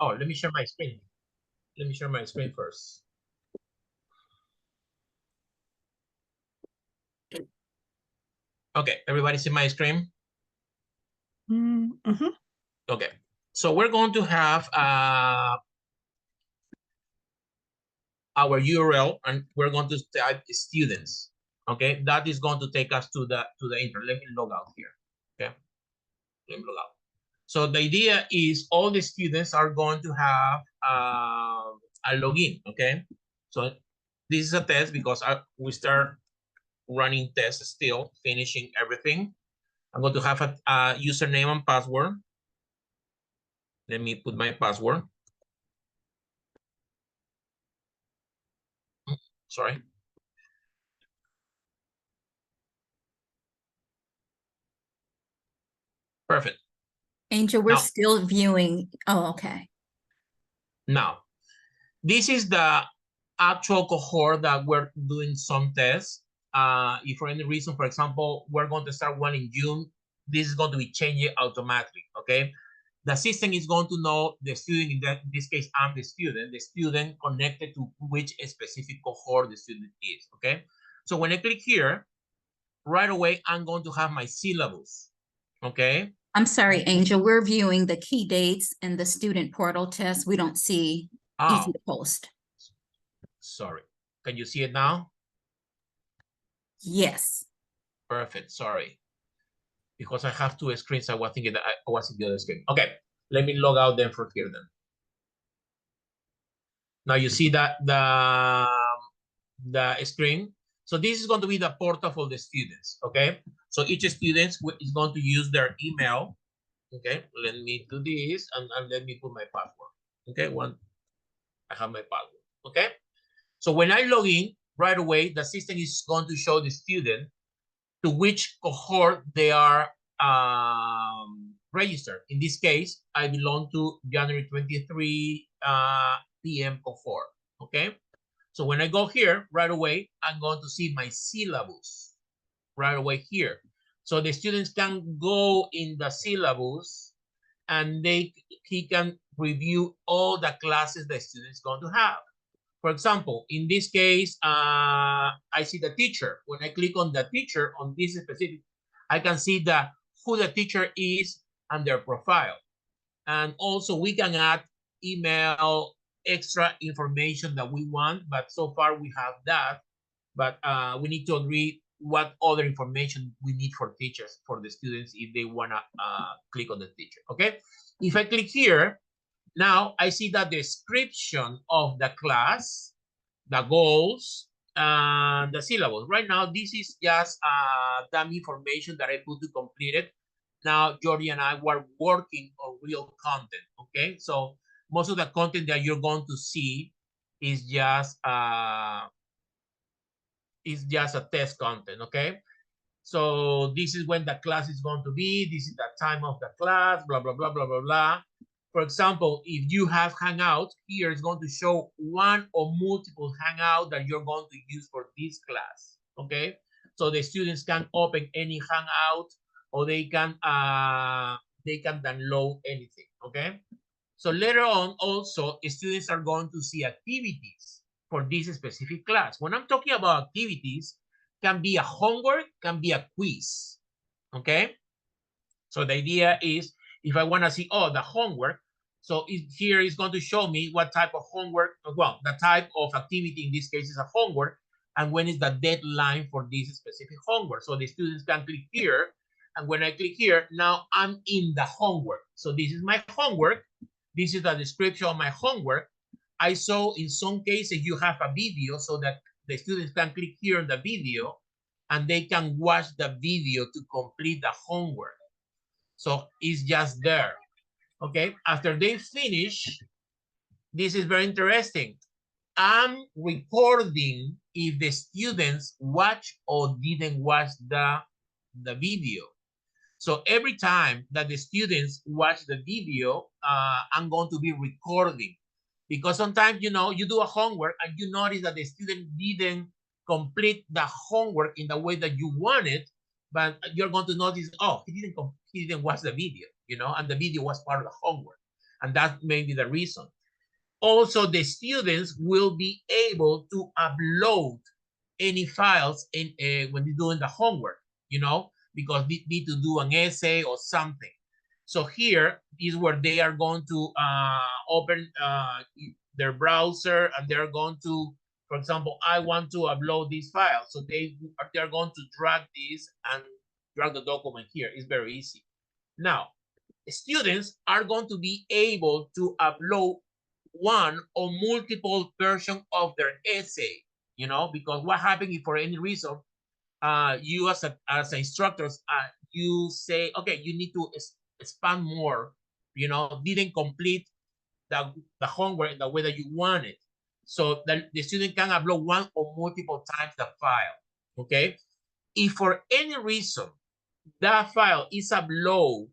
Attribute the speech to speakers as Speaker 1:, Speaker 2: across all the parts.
Speaker 1: Oh, let me share my screen. Let me share my screen first. Okay, everybody see my screen?
Speaker 2: Mm-hmm.
Speaker 1: Okay, so we're going to have our URL, and we're going to type students. Okay, that is going to take us to the internet. Let me log out here. Okay, let me log out. So the idea is all the students are going to have a login. Okay, so this is a test because we start running tests still, finishing everything. I'm going to have a username and password. Let me put my password. Sorry. Perfect.
Speaker 2: Angel, we're
Speaker 1: Now,
Speaker 2: still viewing. Oh, okay.
Speaker 1: now, this is the actual cohort that we're doing some tests. If for any reason, for example, we're going to start one in June, this is going to be changing automatically, okay? The system is going to know the student, in this case, I'm the student connected to which specific cohort the student is, okay? So when I click here, right away, I'm going to have my syllabus, okay?
Speaker 2: I'm sorry, Angel, we're viewing the key dates and the student portal test. We don't see easy to post.
Speaker 1: Sorry. Can you see it now?
Speaker 2: Yes.
Speaker 1: Perfect, sorry. Because I have two screens, I was thinking that I was in the other screen. Okay, let me log out then from here then. Now you see that the screen. So this is going to be the portal for the students, okay? So each student is going to use their email. Okay, let me do this and let me put my password. Okay, I have my password. Okay, so when I log in, right away, the system is going to show the student to which cohort they are registered. In this case, I belong to January 23 PM cohort, okay? So when I go here, right away, I'm going to see my syllabus right away here. So the students can go in the syllabus and he can review all the classes the student is going to have. For example, in this case, I see the teacher. When I click on the teacher on this specific, I can see who the teacher is and their profile. And also we can add email, extra information that we want, but so far we have that. But we need to agree what other information we need for teachers, for the students, if they wanna click on the teacher, okay? If I click here, now I see the description of the class, the goals, and the syllabus. Right now, this is just dummy information that I put to complete it. Now, Jordi and I were working on real content, okay? So most of the content that you're going to see is just a test content, okay? So this is when the class is going to be, this is the time of the class, blah, blah, blah, blah, blah, blah. For example, if you have Hangout, here it's going to show one or multiple Hangout that you're going to use for this class, okay? So the students can open any Hangout or they can download anything, okay? So later on, also, students are going to see activities for this specific class. When I'm talking about activities, can be a homework, can be a quiz, okay? So the idea is, if I want to see, the homework, so here is going to show me what type of homework, well, the type of activity in this case is a homework, and when is the deadline for this specific homework. So the students can click here, and when I click here, now I'm in the homework. So this is my homework. This is the description of my homework. I saw in some cases you have a video so that the students can click here on the video and they can watch the video to complete the homework. So it's just there, okay? After they finish, this is very interesting. I'm recording if the students watch or didn't watch the video. So every time that the students watch the video, I'm going to be recording. Because sometimes, you do a homework and you notice that the student didn't complete the homework in the way that you wanted, but you're going to notice, he didn't watch the video, and the video was part of the homework. And that may be the reason. Also, the students will be able to upload any files in when they're doing the homework, you know, because they need to do an essay or something. So here is where they are going to open their browser, and they're going to, for example, I want to upload this file. So they're going to drag this and drag the document here. It's very easy. Now, students are going to be able to upload one or multiple versions of their essay, you know, because what happens if for any reason you as instructors you say, okay, you need to expand more, you know, didn't complete the homework in the way that you want it, so that the student can upload one or multiple times the file. Okay, if for any reason that file is uploaded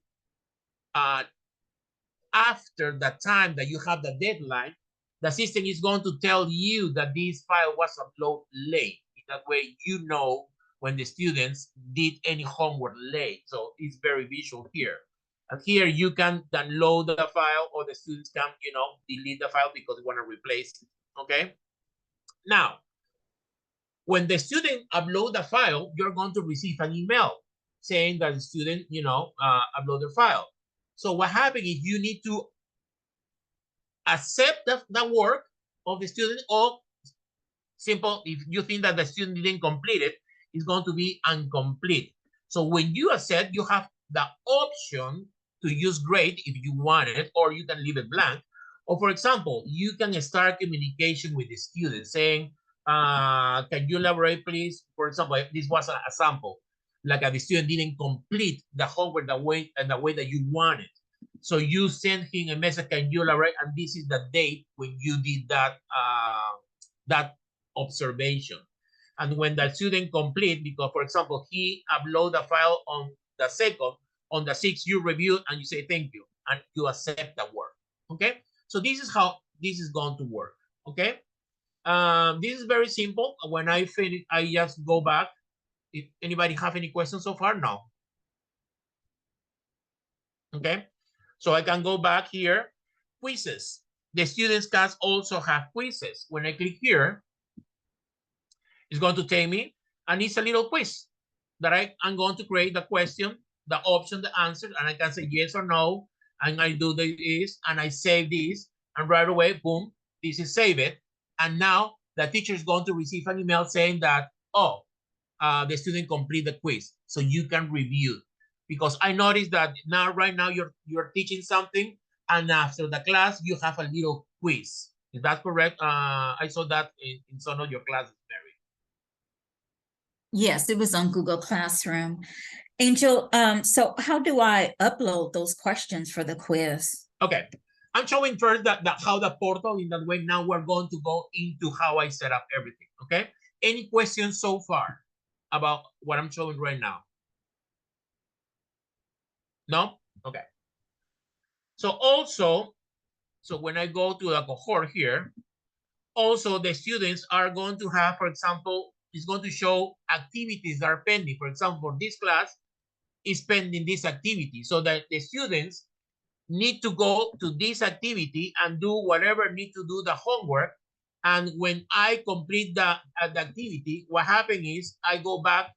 Speaker 1: after the time that you have the deadline, the system is going to tell you that this file was uploaded late. In that way, you know when the students did any homework late. So it's very visual here. And here you can download the file, or the students can, you know, delete the file because they want to replace it. Okay. Now, when the student upload the file, you're going to receive an email saying that the student, you know, upload the file. So what happens is you need to accept the work of the student, or simple, if you think that the student didn't complete it, it's going to be incomplete. So when you accept, you have the option to use grade if you want it, or you can leave it blank. Or for example, you can start communication with the student saying, can you elaborate please? For example, if this was a sample, like the student didn't complete the homework the way that you want it. So you send him a message, can you elaborate? And this is the date when you did that observation. And when the student complete, because for example, he upload the file on the 2nd, on the 6th, you review and you say thank you, and you accept the work. Okay, so this is how this is going to work. Okay, this is very simple. When I finish, I just go back. If anybody have any questions so far? No. Okay, so I can go back here. Quizzes. The students can also have quizzes. When I click here, it's going to take me, and it's a little quiz that I'm going to create the question, the option, the answer, and I can say yes or no, and I do this, and I save this, and right away, boom, this is saved. And now the teacher is going to receive an email saying that, oh, the student complete the quiz, so you can review. Because I noticed that now, right now, you're teaching something, and after the class, you have a little quiz. Is that correct? I saw that in some of your classes, Mary.
Speaker 2: Yes, it was on Google Classroom. Angel, so how do I upload those questions for the quiz?
Speaker 1: Okay, I'm showing first that how the portal, in that way. Now we're going to go into how I set up everything. Okay, any questions so far about what I'm showing right now? No? Okay. So also, so when I go to the cohort here, also the students are going to have, for example, it's going to show activities that are pending. For example, for this class is pending this activity, so that the students need to go to this activity and do whatever need to do the homework. And when I complete the activity, what happens is I go back.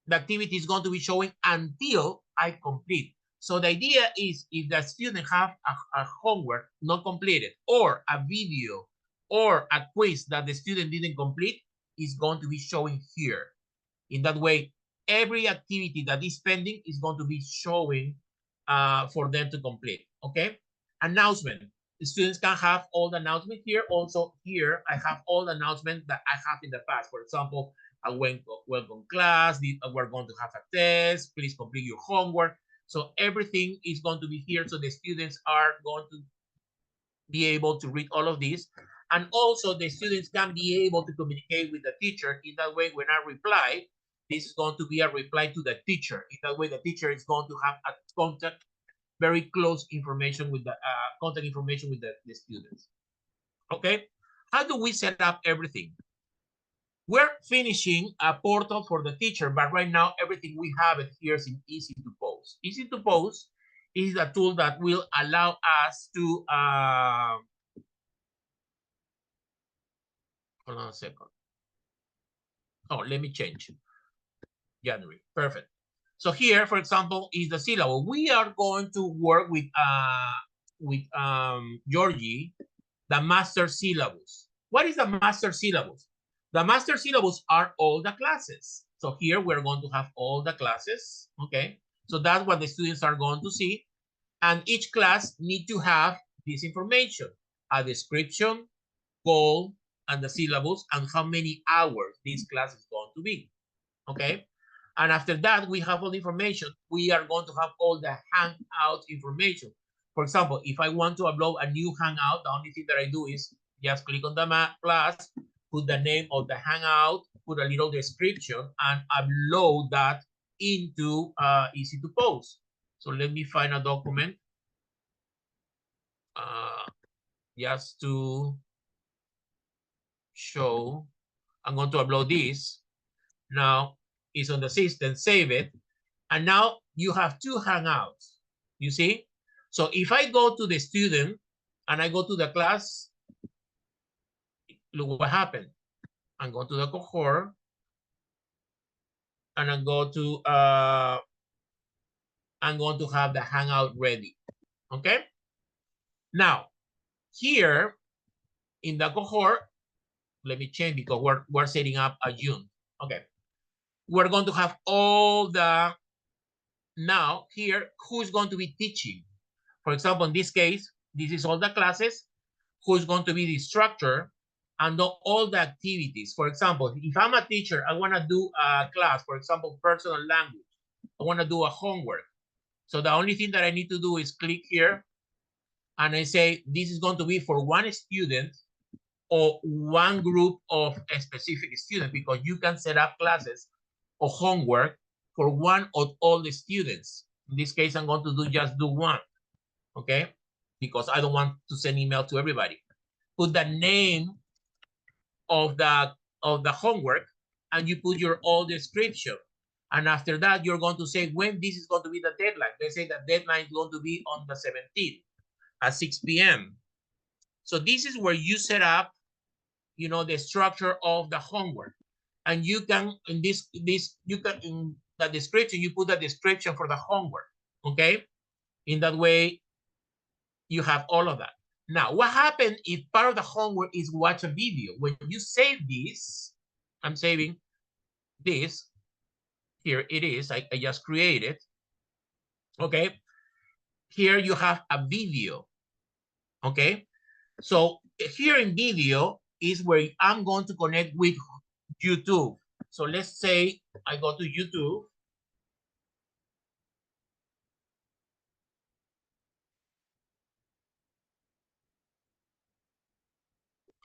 Speaker 1: The activity is going to be showing until I complete. So the idea is, if the student have a homework not completed, or a video or a quiz that the student didn't complete, is going to be showing here. In that way, every activity that is pending is going to be showing for them to complete. Okay. Announcement. The students can have all the announcements here. Also here, I have all the announcements that I have in the past. For example, a welcome class, we're going to have a test, please complete your homework. So everything is going to be here. So the students are going to be able to read all of this. And also the students can be able to communicate with the teacher. In that way, when I reply, this is going to be a reply to the teacher. In that way, the teacher is going to have a contact, very close information with the contact information with the students. Okay, how do we set up everything? We're finishing a portal for the teacher, but right now everything we have it here is in Easy to Post. Easy to Post is a tool that will allow us to, hold on a second. Oh, let me change. January, perfect. So here, for example, is the syllable. We are going to work with Georgie, the master syllabus. What is the master syllabus? The master syllabus are all the classes. So here we're going to have all the classes, okay? So that's what the students are going to see. And each class need to have this information, a description, goal, and the syllabus, and how many hours this class is going to be, okay? And after that, we have all the information. We are going to have all the Hangout information. For example, if I want to upload a new Hangout, the only thing that I do is just click on the plus, put the name of the Hangout, put a little description, and upload that into Easy to Post. So let me find a document just to show. I'm going to upload this. Now it's on the system, save it. And now you have two Hangouts, you see? So if I go to the student and I go to the class, look what happened. I'm going to the cohort and I'm going to have the Hangout ready, okay? Now, here in the cohort, let me change because we're setting up a June, okay? We're going to have all the, now here, who's going to be teaching? For example, in this case, this is all the classes, who's going to be the instructor, and all the activities. For example, if I'm a teacher, I want to do a class, for example, personal language. I want to do a homework. So the only thing that I need to do is click here, and I say, this is going to be for one student or one group of a specific student, because you can set up classes or homework for one or all the students. In this case, I'm going to just do one, okay? Because I don't want to send email to everybody. Put the name of the homework, and you put your all description. And after that, you're going to say when this is going to be the deadline. Let's say the deadline is going to be on the 17th at 6 p.m. So this is where you set up, you know, the structure of the homework. And you can, in in the description, you put the description for the homework, okay? In that way, you have all of that. Now, what happens if part of the homework is watch a video? When you save this, I'm saving this. Here it is. I just created. Okay. Here you have a video. Okay. So here in video is where I'm going to connect with YouTube. So let's say I go to YouTube.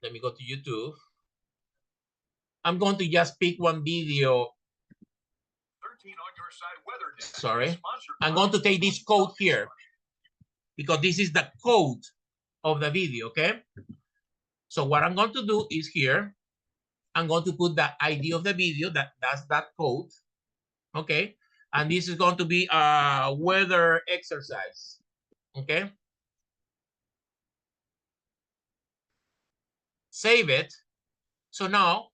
Speaker 1: Let me go to YouTube. I'm going to just pick one video. 13 on your side weather day. Sorry. I'm going to take this code here because this is the code of the video, okay? So what I'm going to do is here, I'm going to put the ID of the video, that's that code, okay? And this is going to be a weather exercise, okay? Save it. So now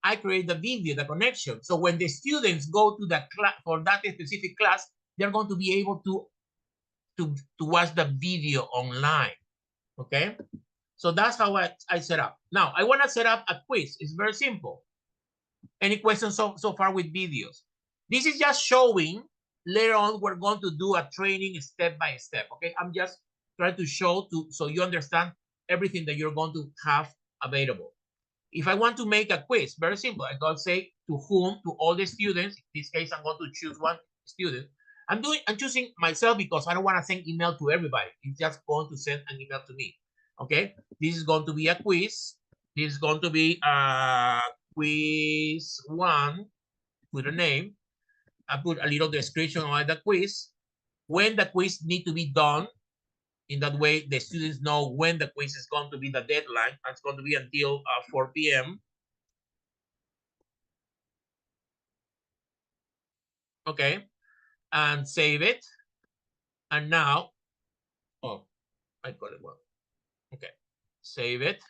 Speaker 1: I create the video, the connection. So when the students go to the class for that specific class, they're going to be able to watch the video online, okay? So that's how I set up. Now I want to set up a quiz. It's very simple. Any questions so far with videos? This is just showing. Later on, we're going to do a training step by step. Okay, I'm just trying to show so you understand everything that you're going to have available. If I want to make a quiz, very simple. I can say to whom, to all the students. In this case, I'm going to choose one student. I'm choosing myself because I don't want to send email to everybody. It's just going to send an email to me. Okay, this is going to be a quiz. This is going to be quiz 1, put a name. I put a little description on the quiz. When the quiz need to be done, in that way, the students know when the quiz is going to be the deadline. It's going to be until 4 p.m. Okay, and save it. And now, oh, I got it well. Okay, save it.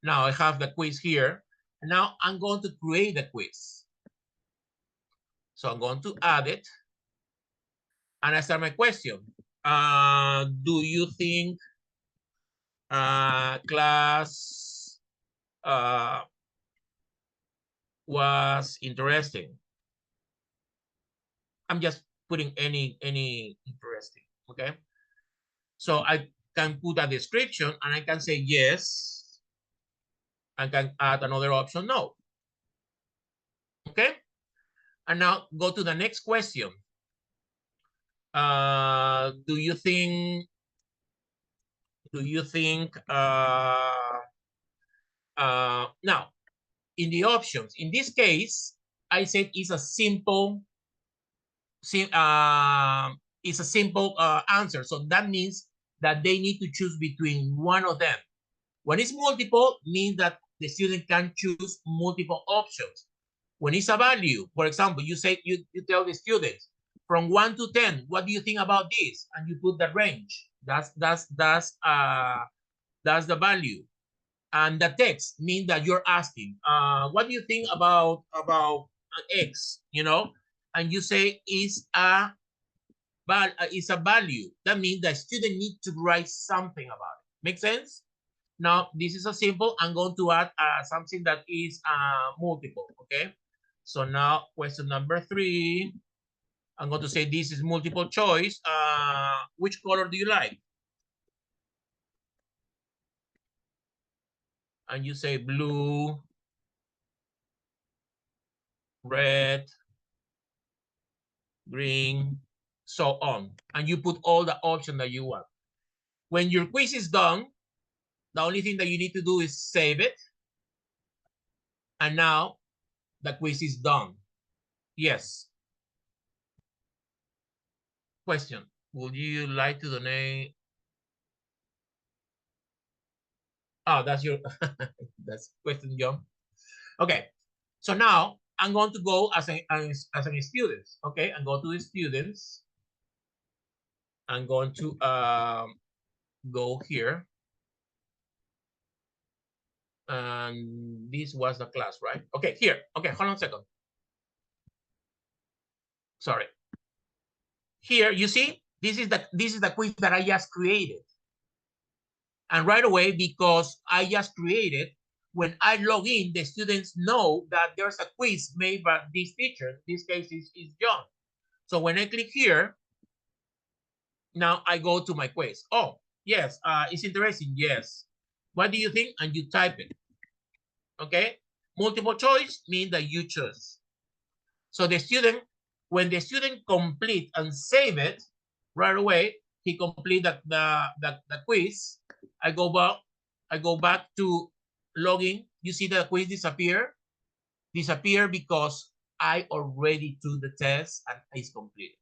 Speaker 1: Now I have the quiz here. And now I'm going to create the quiz. So I'm going to add it. And I start my question. Do you think class was interesting? I'm just putting any interesting, okay? So I can put a description and I can say yes. I can add another option, no. Okay? And now go to the next question. Do you think now in the options, in this case, I said it's a simple answer. So that means that they need to choose between one of them. When it's multiple, means that the student can choose multiple options. When it's a value, for example, you say you tell the students from 1 to 10, what do you think about this? And you put the range. That's the value. And the text means that you're asking, what do you think about X? You know, and you say is a value. That means the student needs to write something about it. Make sense? Now, this is a simple. I'm going to add something that is multiple, okay? So now, question number 3. I'm going to say this is multiple choice. Which color do you like? And you say blue, red, green, so on. And you put all the options that you want. When your quiz is done, the only thing that you need to do is save it. And now the quiz is done. Yes. Question. Would you like to donate? Oh, that's your that's question, John. Okay. So now I'm going to go as a student. Okay, I'm going to the students. I'm going to go here. And this was the class, right? Okay, here. Okay, hold on a second. Sorry. Here, you see, this is the quiz that I just created. And right away, because I just created, when I log in, the students know that there's a quiz made by this teacher. In this case is John. So when I click here, now I go to my quiz. Oh, yes, it's interesting. Yes. What do you think? And you type it. Okay. Multiple choice means that you choose. So the student, when the student complete and save it, right away, he complete the quiz. I go back to login. You see the quiz disappear because I already took the test and it's completed.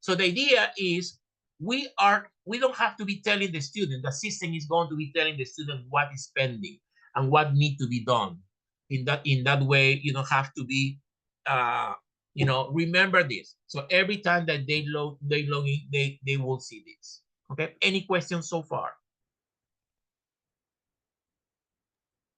Speaker 1: So the idea is we don't have to be telling the student. The system is going to be telling the student what is pending and what needs to be done. In that way, you don't have to be remember this. So every time that they log in, they will see this. Okay. Any questions so far?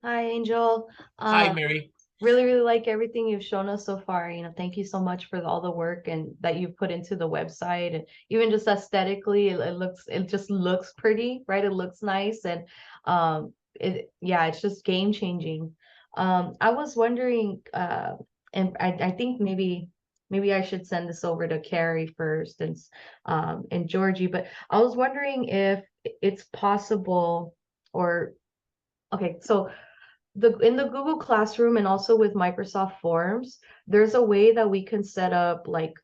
Speaker 3: Hi, Angel.
Speaker 1: Hi, Mary.
Speaker 3: Really like everything you've shown us so far. Thank you so much for all the work and that you've put into the website, and even just aesthetically, it just looks pretty, right? It looks nice, and it's just game changing. I was wondering, and I think maybe I should send this over to Carrie first and Georgie, but I was wondering if it's possible, or okay, so in the Google Classroom and also with Microsoft Forms, there's a way that we can set up like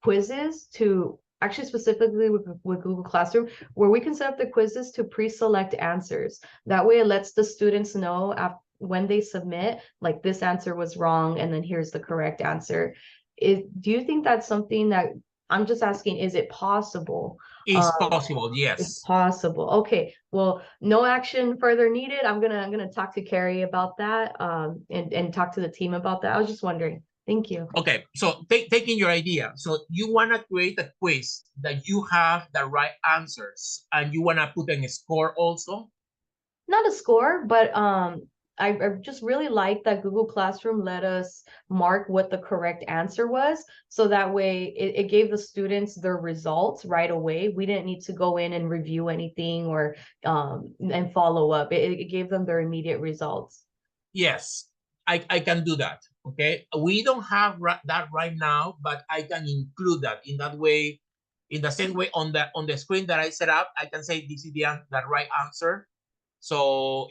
Speaker 3: quizzes to actually specifically with Google Classroom, where we can set up the quizzes to pre-select answers. That way it lets the students know when they submit, like this answer was wrong and then here's the correct answer. Do you think that's something that, I'm just asking, is it possible?
Speaker 1: It's possible, yes.
Speaker 3: It's possible. Okay. Well, no action further needed. I'm gonna talk to Carrie about that, and talk to the team about that. I was just wondering. Thank you.
Speaker 1: Okay, so taking your idea, so you want to create a quiz that you have the right answers and you want to put in a score also?
Speaker 3: Not a score, but I just really like that Google Classroom let us mark what the correct answer was. So that way it gave the students their results right away. We didn't need to go in and review anything or and follow up. It gave them their immediate results.
Speaker 1: Yes, I can do that. Okay, we don't have that right now, but I can include that in that way, in the same way on the screen that I set up. I can say this is the right answer. So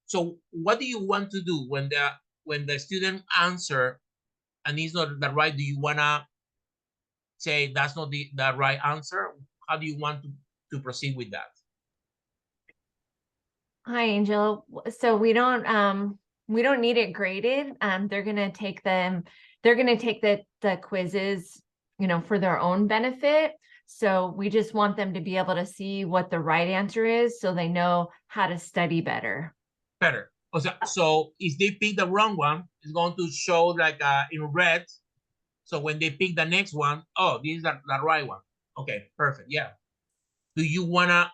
Speaker 1: so what do you want to do when the student answer and it's not the right? Do you wanna say that's not the right answer? How do you want to proceed with that?
Speaker 4: Hi, Angel. So we don't need it graded. They're gonna take the quizzes, for their own benefit. So we just want them to be able to see what the right answer is so they know how to study better.
Speaker 1: Better. So if they pick the wrong one, it's going to show like in red. So when they pick the next one, oh, this is the right one. Okay, perfect. Yeah. Do you wanna?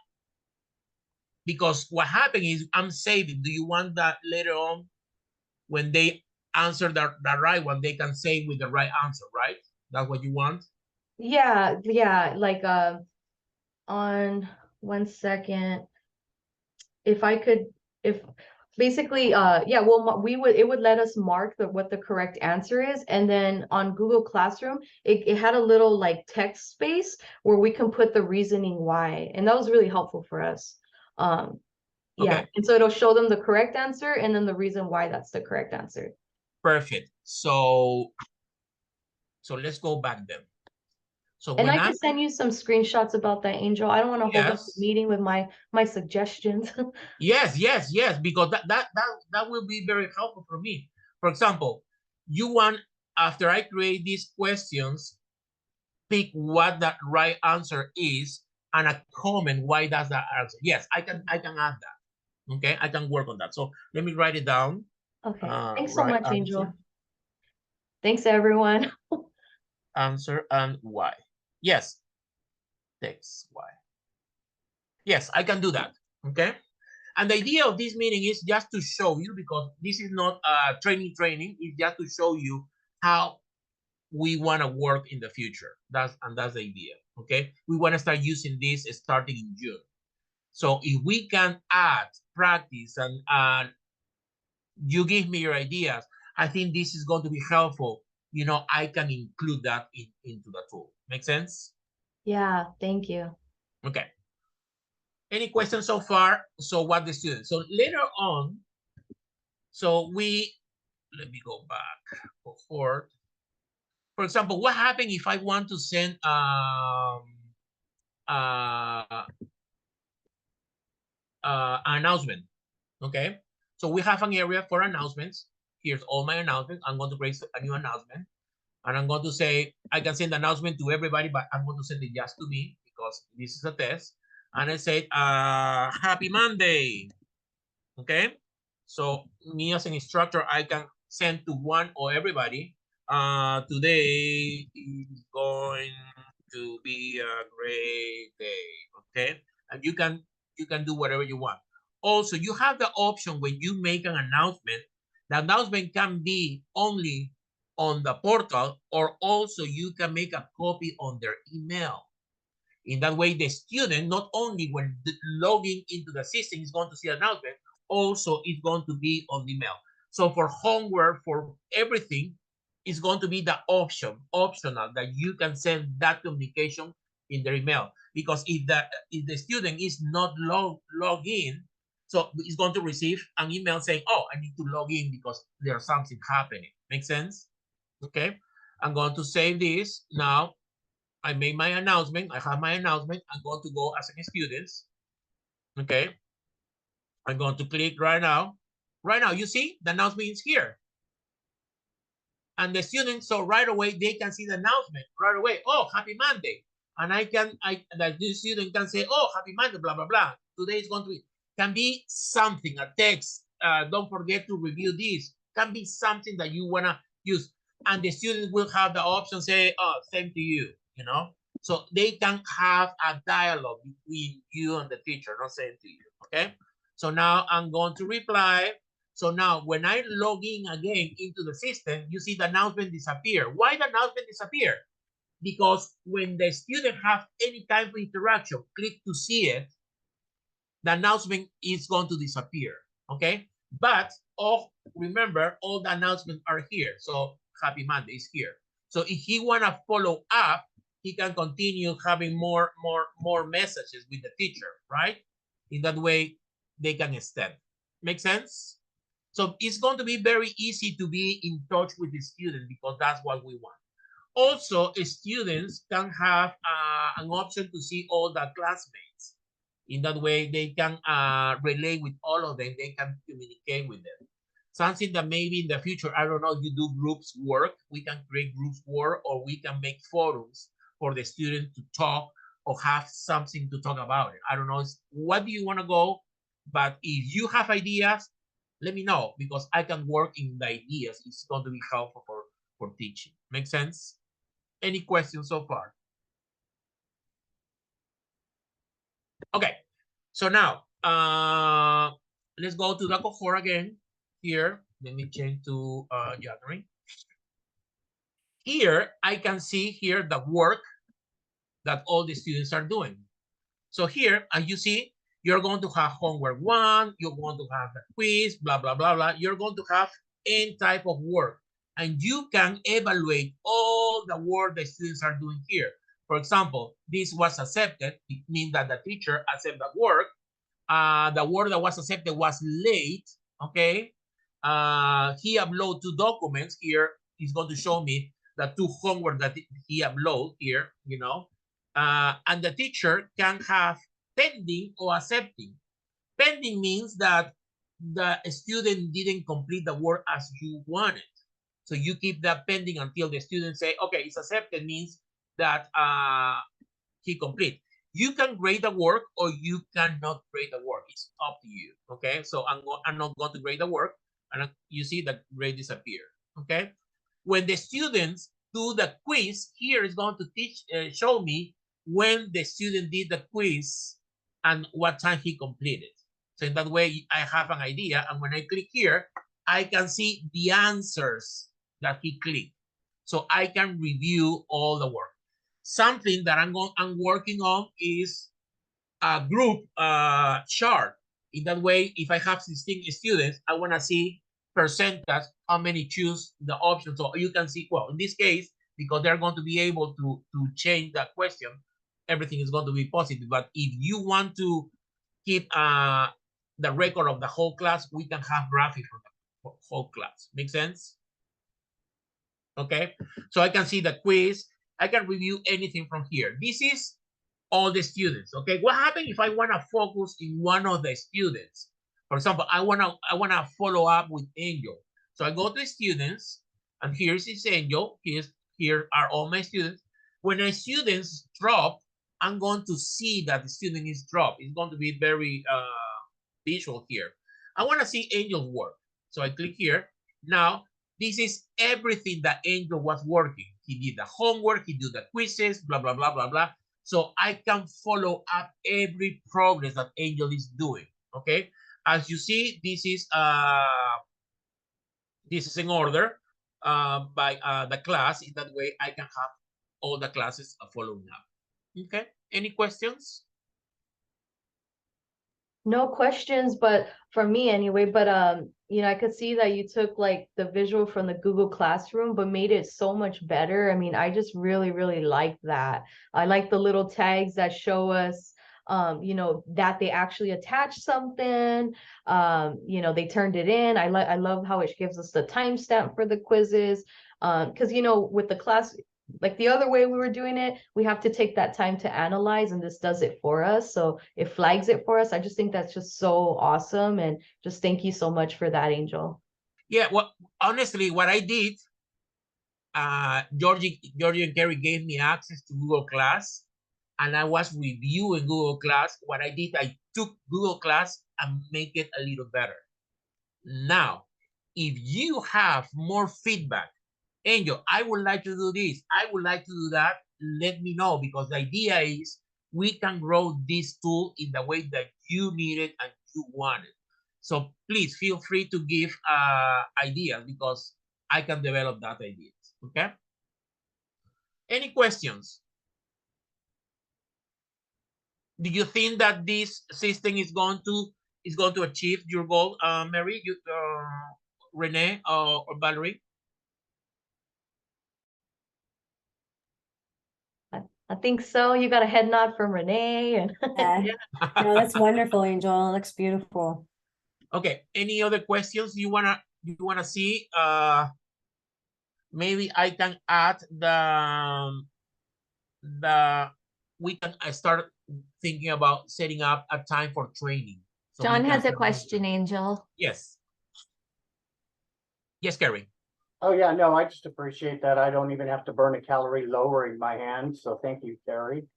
Speaker 1: Because what happened is I'm saving. Do you want that later on when they answer the right one, they can save with the right answer, right? That's what you want?
Speaker 3: Yeah, like on 1 second, if I could, if basically yeah, well, it would let us mark what the correct answer is, and then on Google Classroom it had a little like text space where we can put the reasoning why, and that was really helpful for us. Yeah,
Speaker 1: Okay.
Speaker 3: and so it'll show them the correct answer and then the reason why that's the correct answer.
Speaker 1: Perfect. So let's go back then. So
Speaker 3: And
Speaker 1: when
Speaker 3: I can send you some screenshots about that, Angel. I don't want to hold up the
Speaker 1: yes,
Speaker 3: meeting with my suggestions.
Speaker 1: yes, because that will be very helpful for me. For example, you want, after I create these questions, pick what the right answer is and a comment why that's the answer. Yes, I can add that. Okay, I can work on that. So let me write it down.
Speaker 3: Okay. Thanks so
Speaker 1: Right
Speaker 3: much,
Speaker 1: answer,
Speaker 3: Angel. Thanks, everyone.
Speaker 1: answer and why. Yes, text why. Yes, I can do that. Okay. And the idea of this meeting is just to show you, because this is not training, it's just to show you how we want to work in the future. That's the idea. Okay. We want to start using this starting in June. So if we can add practice and you give me your ideas, I think this is going to be helpful. I can include that into the tool. Make sense?
Speaker 3: Yeah, thank you.
Speaker 1: Okay. Any questions so far? So what the students? So later on, so let me go back forward. For example, what happens if I want to send announcement? Okay, so we have an area for announcements. Here's all my announcements. I'm going to create a new announcement, and I'm going to say I can send the announcement to everybody, but I'm going to send it just to me because this is a test. And I say, happy Monday. Okay, so me as an instructor, I can send to one or everybody. Today is going to be a great day. Okay, and you can do whatever you want. Also, you have the option when you make an announcement. The announcement can be only on the portal, or also you can make a copy on their email. In that way, the student, not only when logging into the system is going to see an announcement, also it's going to be on the mail. So for homework, for everything, it's going to be the optional that you can send that communication in their email. Because if the student is not logged in, so it's going to receive an email saying, oh, I need to log in because there's something happening. Make sense? Okay. I'm going to save this now. I made my announcement. I have my announcement. I'm going to go as a student. Okay. I'm going to click right now. Right now, you see the announcement is here. And the students, so right away, they can see the announcement right away. Oh, happy Monday. And the student can say, oh, happy Monday, blah, blah, blah. Today is going to be, can be something, a text. Don't forget to review this. Can be something that you want to use. and the students will have the option say, oh, same to you, you know? So they can have a dialogue between you and the teacher, not same to you, okay? So now I'm going to reply. So now when I log in again into the system, you see the announcement disappear. Why the announcement disappear? Because when the student have any kind of interaction, click to see it, the announcement is going to disappear, okay? But remember, all the announcements are here. So Happy Monday is here. So if he wanna follow up, he can continue having more messages with the teacher, right? In that way, they can extend. Make sense? So it's going to be very easy to be in touch with the student because that's what we want. Also, students can have an option to see all the classmates. In that way, they can relate with all of them. They can communicate with them. Something that maybe in the future, I don't know, you do groups work. We can create groups work, or we can make forums for the student to talk or have something to talk about it. I don't know. What do you want to go? But if you have ideas, let me know because I can work in the ideas. It's going to be helpful for teaching. Make sense? Any questions so far? Okay, so now let's go to the cohort again. Here, let me change to January. Here, I can see here the work that all the students are doing. So here, as you see, you're going to have homework 1, you're going to have a quiz, blah, blah, blah, blah. You're going to have any type of work. And you can evaluate all the work the students are doing here. For example, this was accepted. It means that the teacher accepted the work. The work that was accepted was late, okay? He uploaded 2 documents here. He's going to show me the 2 homework that he uploaded here, you know? And the teacher can have pending or accepting. Pending means that the student didn't complete the work as you wanted. So you keep that pending until the student say, okay, it's accepted, means that he complete. You can grade the work or you cannot grade the work. It's up to you, okay? So I'm not going to grade the work, and you see the grade disappear, okay? When the students do the quiz, here is going to show me when the student did the quiz and what time he completed. So in that way, I have an idea, and when I click here, I can see the answers that he clicked. So I can review all the work. Something that I'm working on is a group chart. In that way, if I have 16 students, I want to see percentage, how many choose the option. So you can see, well, in this case, because they're going to be able to change that question, everything is going to be positive. But if you want to keep the record of the whole class, we can have graphics for the whole class. Make sense? Okay, so I can see the quiz. I can review anything from here. This is all the students. Okay, what happens if I want to focus in one of the students? For example, I wanna follow up with Angel. So I go to students, and here's his Angel. Here are all my students. When a student's drop, I'm going to see that the student is dropped. It's going to be very visual here. I want to see Angel's work. So I click here. Now, this is everything that Angel was working. He did the homework, he did the quizzes, blah, blah, blah, blah, blah. So I can follow up every progress that Angel is doing, okay? As you see, this is in order by the class. In that way, I can have all the classes following up. Okay, any questions?
Speaker 3: No questions, but for me anyway, but you know, I could see that you took like the visual from the Google Classroom, but made it so much better. I mean, I just really, really like that. I like the little tags that show us, you know, that they actually attached something, you know, they turned it in. I love how it gives us the timestamp for the quizzes. Because, you know, with the class, like the other way we were doing it, we have to take that time to analyze, and this does it for us. So it flags it for us. I just think that's just so awesome. And just thank you so much for that, Angel.
Speaker 1: Yeah, well, honestly, what I did, Georgie and Kerry gave me access to Google Class, and I was reviewing Google Class. What I did, I took Google Class and make it a little better. Now, if you have more feedback Angel, I would like to do this. I would like to do that. Let me know, because the idea is we can grow this tool in the way that you need it and you want it. So please feel free to give ideas, because I can develop that ideas. Okay. Any questions? Do you think that this system is going to achieve your goal, Mary, Renee, or Valerie?
Speaker 3: I think so. You got a head nod from Renee. And
Speaker 5: Yeah. No, that's wonderful, Angel. It looks beautiful.
Speaker 1: Okay. Any other questions you wanna see? Maybe I can add we can start thinking about setting up a time for training. So
Speaker 4: John
Speaker 1: we
Speaker 4: has a
Speaker 1: can-
Speaker 4: question, Angel.
Speaker 1: Yes. Yes, Gary.
Speaker 6: Oh, yeah, no, I just appreciate that. I don't even have to burn a calorie lowering my hand, so thank you, Carrie.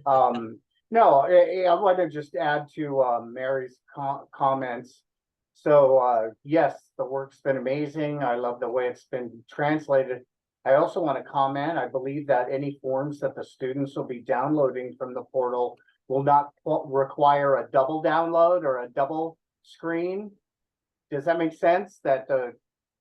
Speaker 6: No, I want to just add to Mary's comments. So yes, the work's been amazing. I love the way it's been translated. I also want to comment, I believe that any forms that the students will be downloading from the portal will not require a double download or a double screen. Does that make sense? That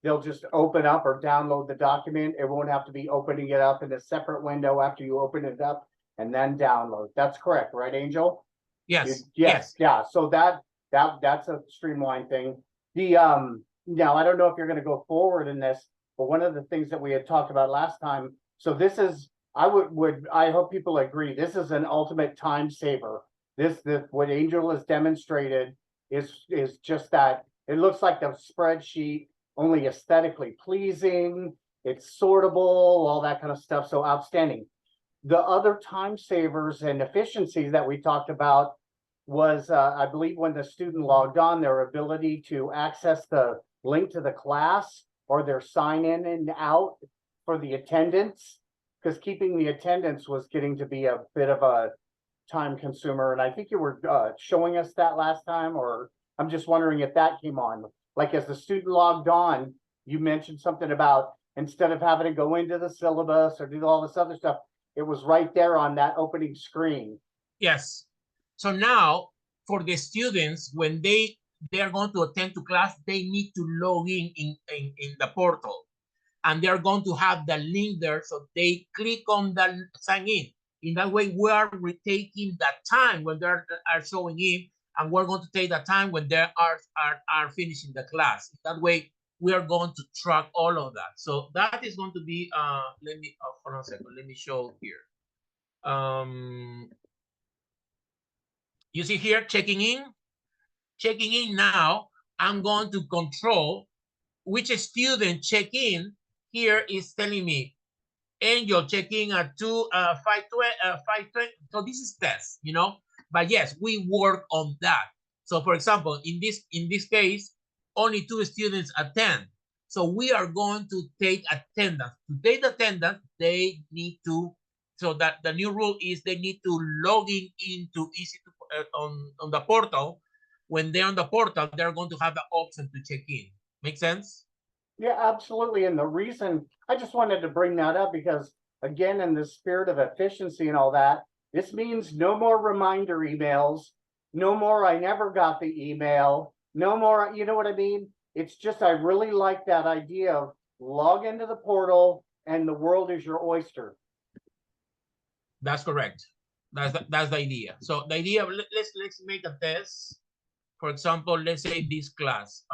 Speaker 6: they'll just open up or download the document. It won't have to be opening it up in a separate window after you open it up and then download. That's correct, right, Angel?
Speaker 1: Yes.
Speaker 6: Yes, yeah. So that's a streamlined thing. The now I don't know if you're going to go forward in this, but one of the things that we had talked about last time. So this is I hope people agree. This is an ultimate time saver. This what Angel has demonstrated is just that. It looks like the spreadsheet, only aesthetically pleasing. It's sortable, all that kind of stuff. So outstanding. The other time savers and efficiencies that we talked about was, I believe, when the student logged on, their ability to access the link to the class or their sign in and out for the attendance, because keeping the attendance was getting to be a bit of a time consumer. And I think you were showing us that last time, or I'm just wondering if that came on. Like as the student logged on, you mentioned something about instead of having to go into the syllabus or do all this other stuff, it was right there on that opening screen.
Speaker 1: Yes. So now for the students, when they are going to attend to class, they need to log in the portal, and they're going to have the link there. So they click on the sign in. In that way, we are retaking that time when they are showing in, and we're going to take the time when they are finishing the class. That way, we are going to track all of that. So that is going to be, let me, hold on a second. Let me show here. You see here, checking in. Checking in now, I'm going to control which student check in. Here is telling me, Angel checking at 5:20. So this is test, you know. But yes, we work on that. So for example, in this case, only 2 students attend. So we are going to take attendance. To take attendance, they need to. So that the new rule is they need to log in into on the portal. When they're on the portal, they're going to have the option to check in. Make sense?
Speaker 6: Yeah, absolutely. And the reason I just wanted to bring that up because, again, in the spirit of efficiency and all that, this means no more reminder emails, no more I never got the email, no more, you know what I mean? It's just, I really like that idea of log into the portal and the world is your oyster.
Speaker 1: That's correct. That's the idea. So the idea, let's make a test. For example, let's say this class.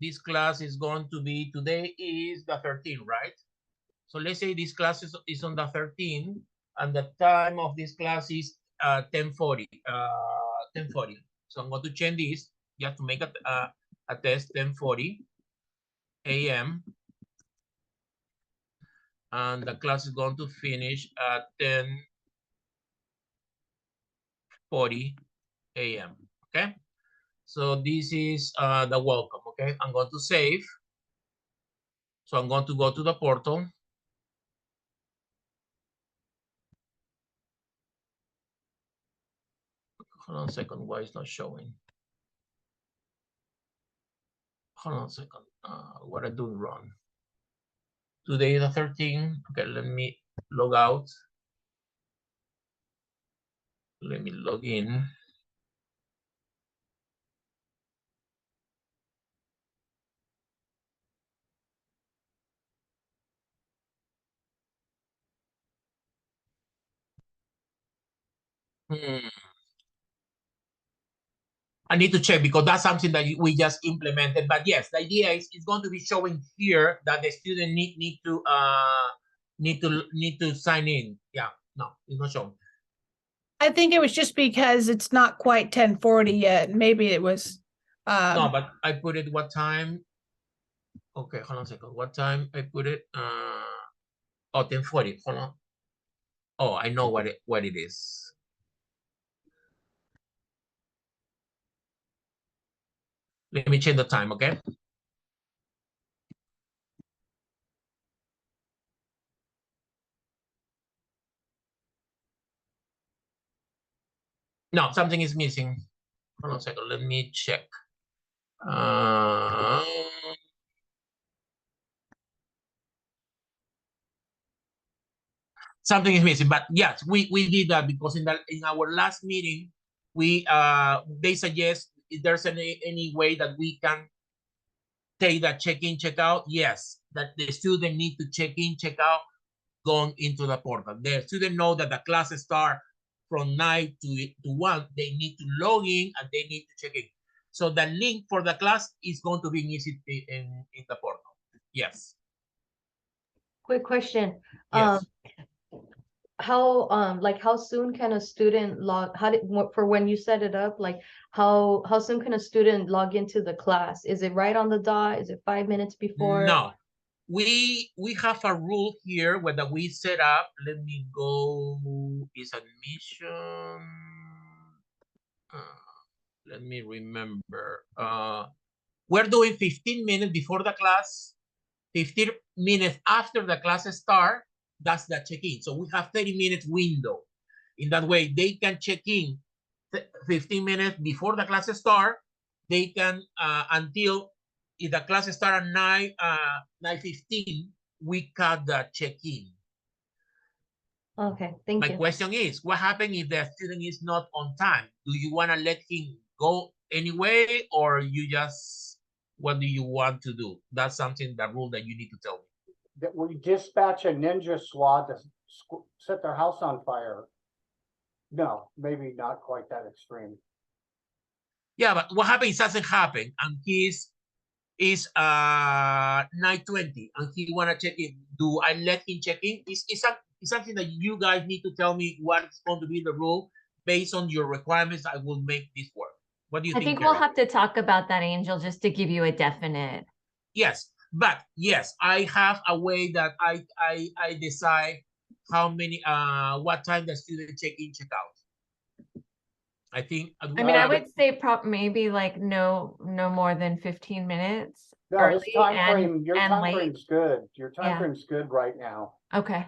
Speaker 1: This class is going to be, today is the 13th, right? So let's say this class is on the 13th, and the time of this class is 10:40. 10:40. So I'm going to change this. You have to make a test, 10:40 a.m. And the class is going to finish at 10:40 a.m. Okay. So this is the welcome. Okay. I'm going to save. So I'm going to go to the portal. Hold on a second. Why it's not showing? Hold on a second. What I doing wrong? Today is the 13th. Okay, let me log out. Let me log in. I need to check because that's something that we just implemented. But yes, the idea is it's going to be showing here that the student need to sign in. Yeah, no, it's not showing.
Speaker 7: I think it was just because it's not quite 10:40 yet. Maybe it was.
Speaker 1: No, but I put it what time? Okay, hold on a second. What time I put it? Oh, 10:40. Hold on. Oh, I know what it is. Let me change the time, okay? No, something is missing. Hold on a second. Let me check. Something is missing, but yes, we did that because in our last meeting, they suggest if there's any way that we can take that check-in, check-out. Yes, that the student need to check in, check out, going into the portal. The student know that the classes start from 9 to 1. They need to log in and they need to check in. So the link for the class is going to be easy in the portal. Yes.
Speaker 3: Quick question.
Speaker 1: Yes.
Speaker 3: How soon can a student for when you set it up, like how soon can a student log into the class? Is it right on the dot? Is it 5 minutes before?
Speaker 1: No, we have a rule here where that we set up. Let me go. Is admission. Let me remember. We're doing 15 minutes before the class, 15 minutes after the class start. That's the check-in. So we have 30 minutes window. In that way, they can check in 15 minutes before the class start. They can until if the class start at 9:15, we cut the check-in.
Speaker 3: Okay, thank you.
Speaker 1: My question is, what happens if the student is not on time? Do you want to let him go anyway, or you just, what do you want to do? That's something, that rule that you need to tell me.
Speaker 6: That we dispatch a ninja squad to set their house on fire. No, maybe not quite that extreme.
Speaker 1: Yeah, but what happens doesn't happen, and is 9:20, and he wanna check in. Do I let him check in? It's something that you guys need to tell me what's going to be the rule based on your requirements. I will make this work. What do you think?
Speaker 4: I think we'll
Speaker 1: Carrie?
Speaker 4: have to talk about that, Angel, just to give you a definite.
Speaker 1: Yes, but yes, I have a way that I decide how many what time the student check in, check out. I think.
Speaker 4: I mean, I would say maybe like no more than 15 minutes.
Speaker 6: No, this
Speaker 4: early
Speaker 6: time frame, your
Speaker 4: and
Speaker 6: time
Speaker 4: late.
Speaker 6: frame's good. Your time
Speaker 4: Yeah.
Speaker 6: frame's good right now.
Speaker 4: Okay.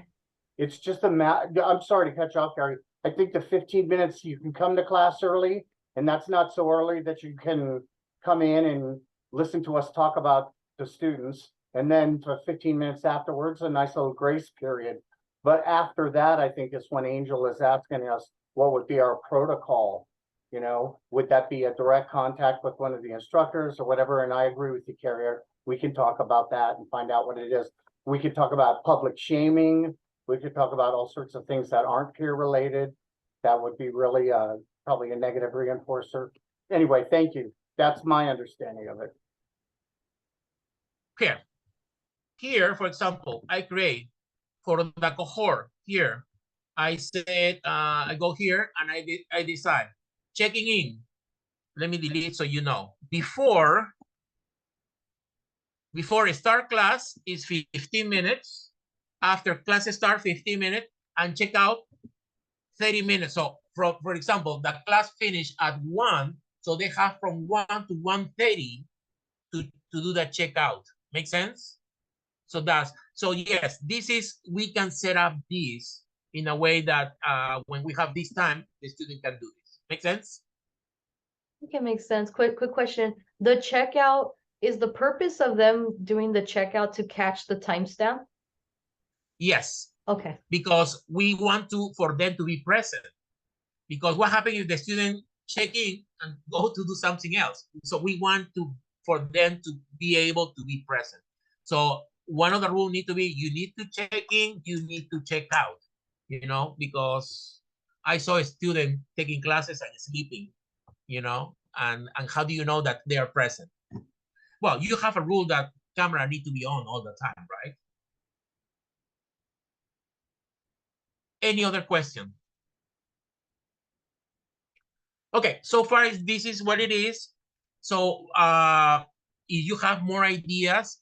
Speaker 6: It's just I'm sorry to cut you off, Gary. I think the 15 minutes you can come to class early, and that's not so early that you can come in and listen to us talk about the students. And then for 15 minutes afterwards, a nice little grace period. But after that, I think is when Angel is asking us what would be our protocol. You know, would that be a direct contact with one of the instructors or whatever? And I agree with you, Carrier. We can talk about that and find out what it is. We could talk about public shaming. We could talk about all sorts of things that aren't peer related. That would be really probably a negative reinforcer. Anyway, thank you. That's my understanding of it.
Speaker 1: Here, for example, I create for the cohort here. I said, I go here and I decide checking in. Let me delete so you know. Before start class is 15 minutes. After class start 15 minutes and check out 30 minutes. So for example, the class finished at 1, so they have from 1 to 1:30 to do the checkout. Make sense? So yes, we can set up this in a way that when we have this time, the student can do this. Make sense?
Speaker 3: I think it makes sense. Quick question. The checkout, is the purpose of them doing the checkout to catch the timestamp?
Speaker 1: Yes,
Speaker 3: Okay,
Speaker 1: because we want for them to be present. Because what happens if the student check in and go to do something else? So we want for them to be able to be present. So one of the rules need to be, you need to check in, you need to check out, you know, because I saw a student taking classes and sleeping, you know, and how do you know that they are present? Well, you have a rule that camera need to be on all the time, right? Any other question? Okay, so far this is what it is. So if you have more ideas,